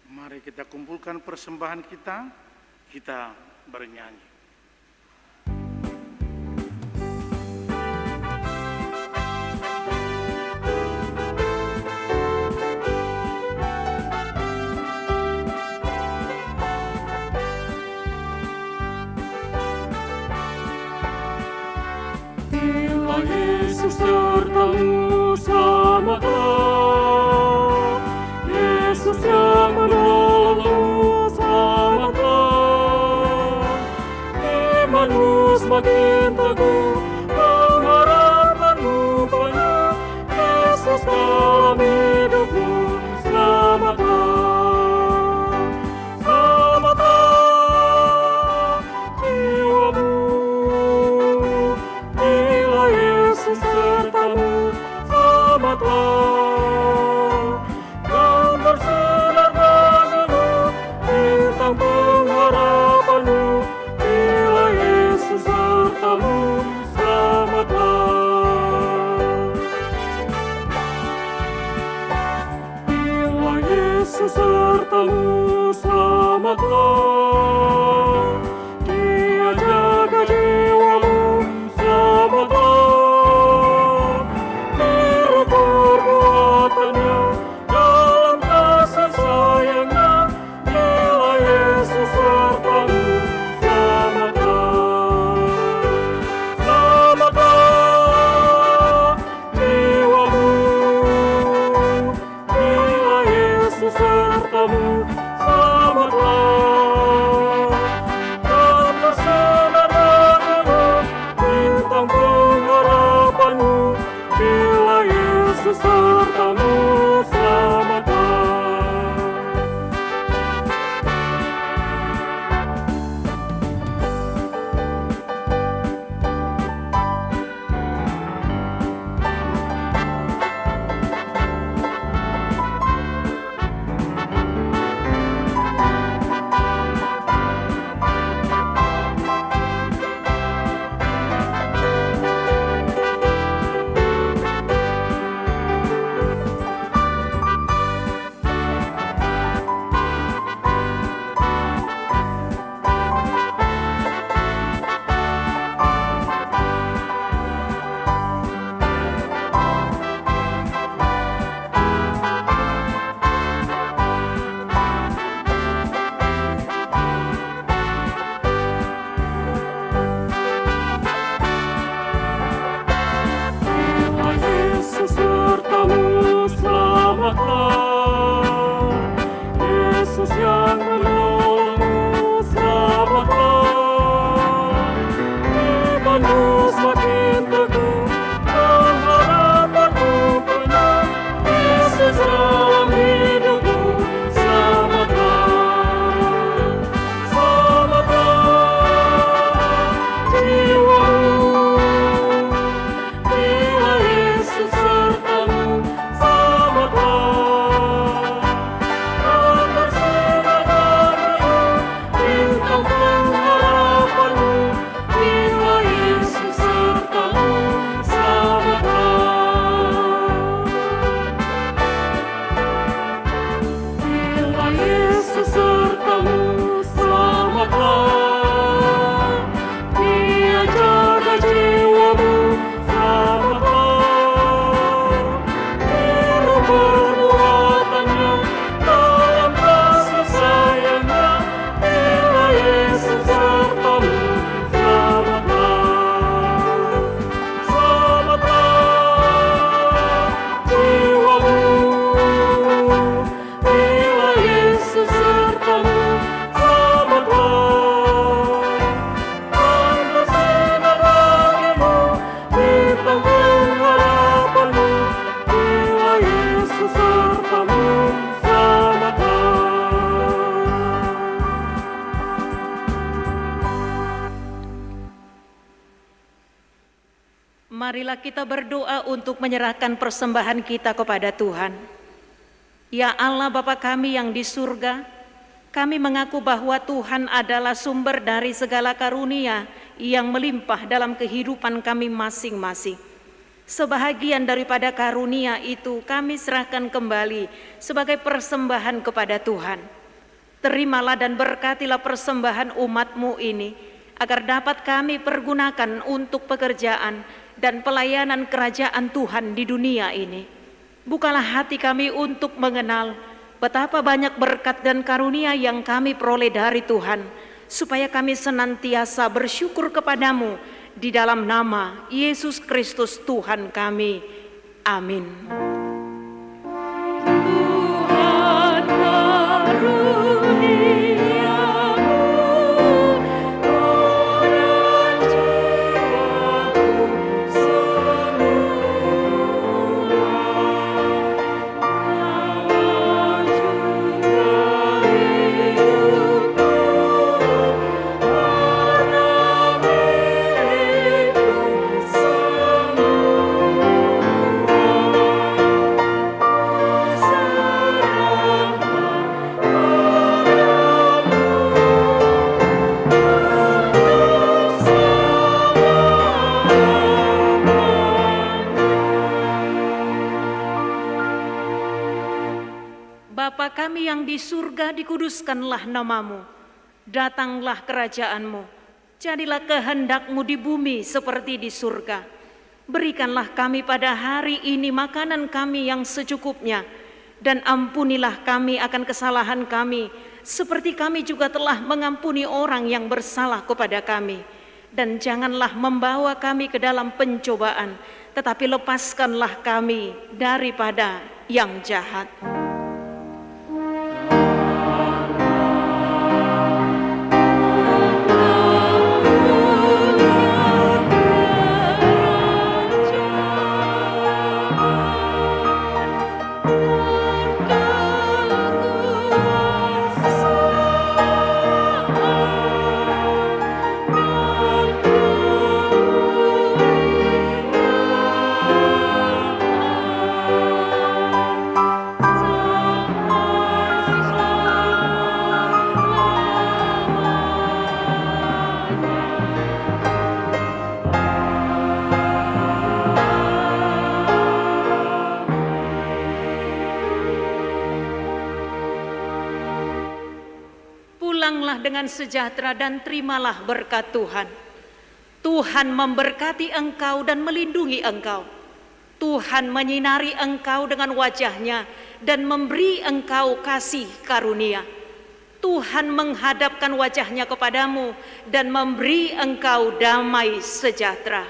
Mari kita kumpulkan persembahan kita bernyanyi. Bila Yesus sertamu selamatlah, Yesus yang menolongmu selamatlah. Imanmu semakin teguh, pengharapanmu banyak, Yesus dalam hidupmu selamatlah. Selamatlah jiwamu, bila Yesus sertamu selamatlah. Dan bersinar bagimu bintang pengharapanmu, bila Yesus sertamu selamatlah. Bila Yesus sertamu selamatlah, Dia jaga jiwamu selamatlah. Biru perbuatannya dalam kasih sayangnya, bila Yesus sertamu selamatlah. Selamatlah jiwamu, bila Yesus sertamu selamatlah. Dan bersinar bagimu bintang pengharapanmu, bila Yesus sertamu selamatlah. Marilah kita berdoa untuk menyerahkan persembahan kita kepada Tuhan. Ya Allah Bapa kami yang di surga, kami mengaku bahwa Tuhan adalah sumber dari segala karunia yang melimpah dalam kehidupan kami masing-masing. Sebahagian daripada karunia itu kami serahkan kembali sebagai persembahan kepada Tuhan. Terimalah dan berkatilah persembahan umat-Mu ini, agar dapat kami pergunakan untuk pekerjaan dan pelayanan kerajaan Tuhan di dunia ini. Bukalah hati kami untuk mengenal betapa banyak berkat dan karunia yang kami peroleh dari Tuhan, supaya kami senantiasa bersyukur kepadamu di dalam nama Yesus Kristus Tuhan kami. Amin. Tuhan karuniamu, orang jiwaku semua, nyawa juga hidupku, warna milikku semua. Bapa kami yang di surga, dikuduskanlah namamu. Datanglah kerajaanmu. Jadilah kehendak-Mu di bumi seperti di surga. Berikanlah kami pada hari ini makanan kami yang secukupnya. Dan ampunilah kami akan kesalahan kami, seperti kami juga telah mengampuni orang yang bersalah kepada kami. Dan janganlah membawa kami ke dalam pencobaan, tetapi lepaskanlah kami daripada yang jahat. Pulanglah dengan sejahtera dan terimalah berkat Tuhan. Tuhan memberkati engkau dan melindungi engkau. Tuhan menyinari engkau dengan wajah-Nya dan memberi engkau kasih karunia. Tuhan menghadapkan wajah-Nya kepadamu dan memberi engkau damai sejahtera.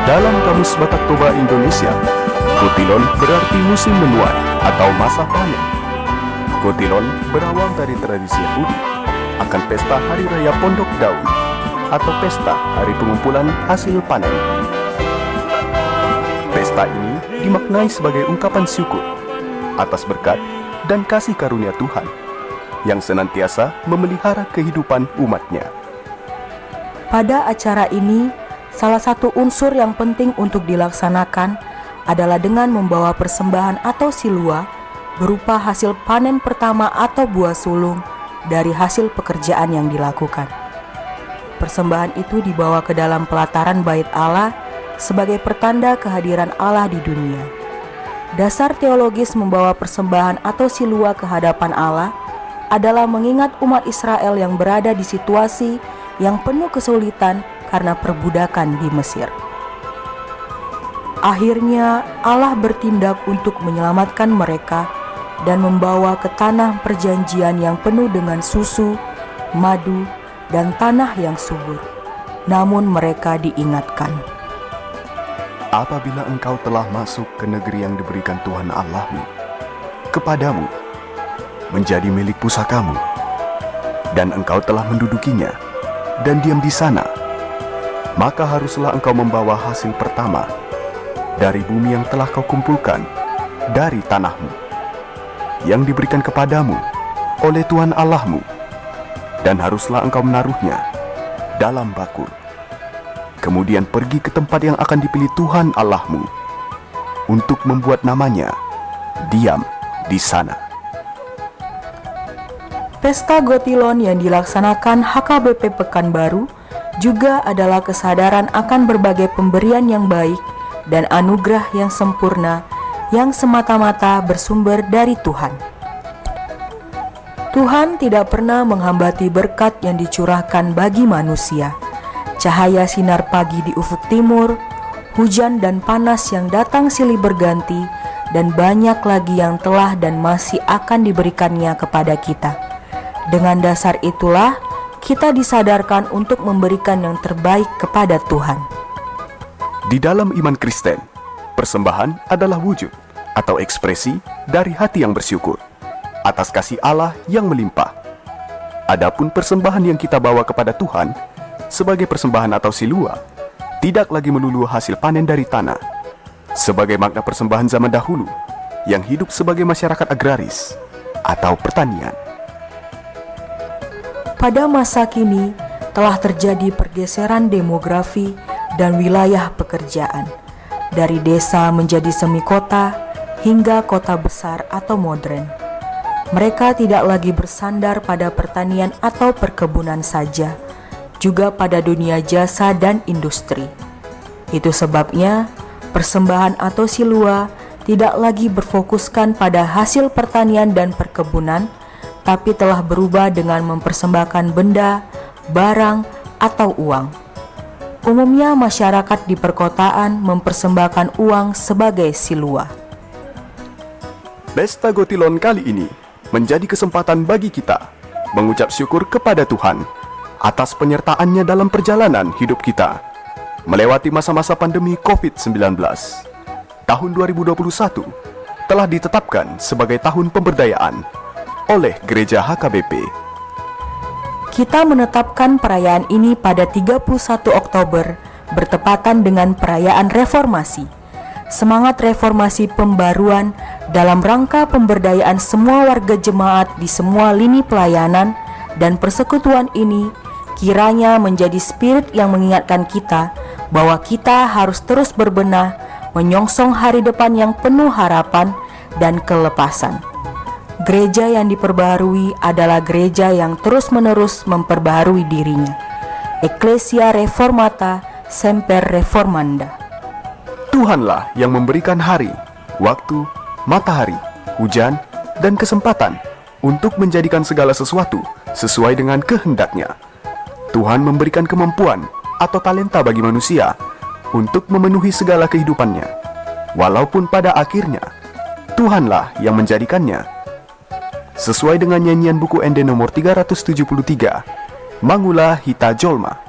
Dalam Kamus Batak Toba Indonesia, Kotilon berarti musim menuai atau masa panen. Kotilon berawal dari tradisi Yahudi akan pesta Hari Raya Pondok Daun atau pesta hari pengumpulan hasil panen. Pesta ini dimaknai sebagai ungkapan syukur atas berkat dan kasih karunia Tuhan yang senantiasa memelihara kehidupan umatnya. Pada acara ini, salah satu unsur yang penting untuk dilaksanakan adalah dengan membawa persembahan atau silua berupa hasil panen pertama atau buah sulung dari hasil pekerjaan yang dilakukan. Persembahan itu dibawa ke dalam pelataran bait Allah sebagai pertanda kehadiran Allah di dunia. Dasar teologis membawa persembahan atau silua ke hadapan Allah adalah mengingat umat Israel yang berada di situasi yang penuh kesulitan karena perbudakan di Mesir. Akhirnya Allah bertindak untuk menyelamatkan mereka dan membawa ke tanah perjanjian yang penuh dengan susu, madu, dan tanah yang subur. Namun mereka diingatkan, Apabila engkau telah masuk ke negeri yang diberikan Tuhan Allahmu kepadamu, menjadi milik pusakamu, dan engkau telah mendudukinya dan diam di sana, maka haruslah engkau membawa hasil pertama dari bumi yang telah kau kumpulkan dari tanahmu, yang diberikan kepadamu oleh Tuhan Allahmu, dan haruslah engkau menaruhnya dalam bakul. Kemudian pergi ke tempat yang akan dipilih Tuhan Allahmu untuk membuat namanya diam di sana. Pesta Gotilon yang dilaksanakan HKBP Pekanbaru juga adalah kesadaran akan berbagai pemberian yang baik dan anugerah yang sempurna yang semata-mata bersumber dari Tuhan. Tuhan tidak pernah menghambati berkat yang dicurahkan bagi manusia. Cahaya sinar pagi di ufuk timur, hujan dan panas yang datang silih berganti, dan banyak lagi yang telah dan masih akan diberikannya kepada kita. Dengan dasar itulah, kita disadarkan untuk memberikan yang terbaik kepada Tuhan. Di dalam iman Kristen, persembahan adalah wujud atau ekspresi dari hati yang bersyukur atas kasih Allah yang melimpah. Adapun persembahan yang kita bawa kepada Tuhan sebagai persembahan atau silua tidak lagi melulu hasil panen dari tanah, sebagai makna persembahan zaman dahulu yang hidup sebagai masyarakat agraris atau pertanian. Pada masa kini telah terjadi pergeseran demografi dan wilayah pekerjaan, dari desa menjadi semi kota hingga kota besar atau modern. Mereka tidak lagi bersandar pada pertanian atau perkebunan saja, juga pada dunia jasa dan industri. Itu sebabnya persembahan atau silua tidak lagi berfokuskan pada hasil pertanian dan perkebunan, tapi telah berubah dengan mempersembahkan benda, barang, atau uang. Umumnya masyarakat di perkotaan mempersembahkan uang sebagai silua. Pesta Gotilon kali ini menjadi kesempatan bagi kita mengucap syukur kepada Tuhan atas penyertaannya dalam perjalanan hidup kita melewati masa-masa pandemi COVID-19. Tahun 2021 telah ditetapkan sebagai tahun pemberdayaan oleh Gereja HKBP. Kita menetapkan perayaan ini pada 31 Oktober bertepatan dengan perayaan reformasi. Semangat reformasi pembaruan dalam rangka pemberdayaan semua warga jemaat di semua lini pelayanan dan persekutuan ini kiranya menjadi spirit yang mengingatkan kita bahwa kita harus terus berbenah, menyongsong hari depan yang penuh harapan dan kelepasan. Gereja yang diperbaharui adalah gereja yang terus-menerus memperbaharui dirinya. Ecclesia Reformata Semper Reformanda. Tuhanlah yang memberikan hari, waktu, matahari, hujan, dan kesempatan untuk menjadikan segala sesuatu sesuai dengan kehendak-Nya. Tuhan memberikan kemampuan atau talenta bagi manusia untuk memenuhi segala kehidupannya, walaupun pada akhirnya Tuhanlah yang menjadikannya. Sesuai dengan nyanyian buku Ende nomor 373, Mangula Hita Jolma,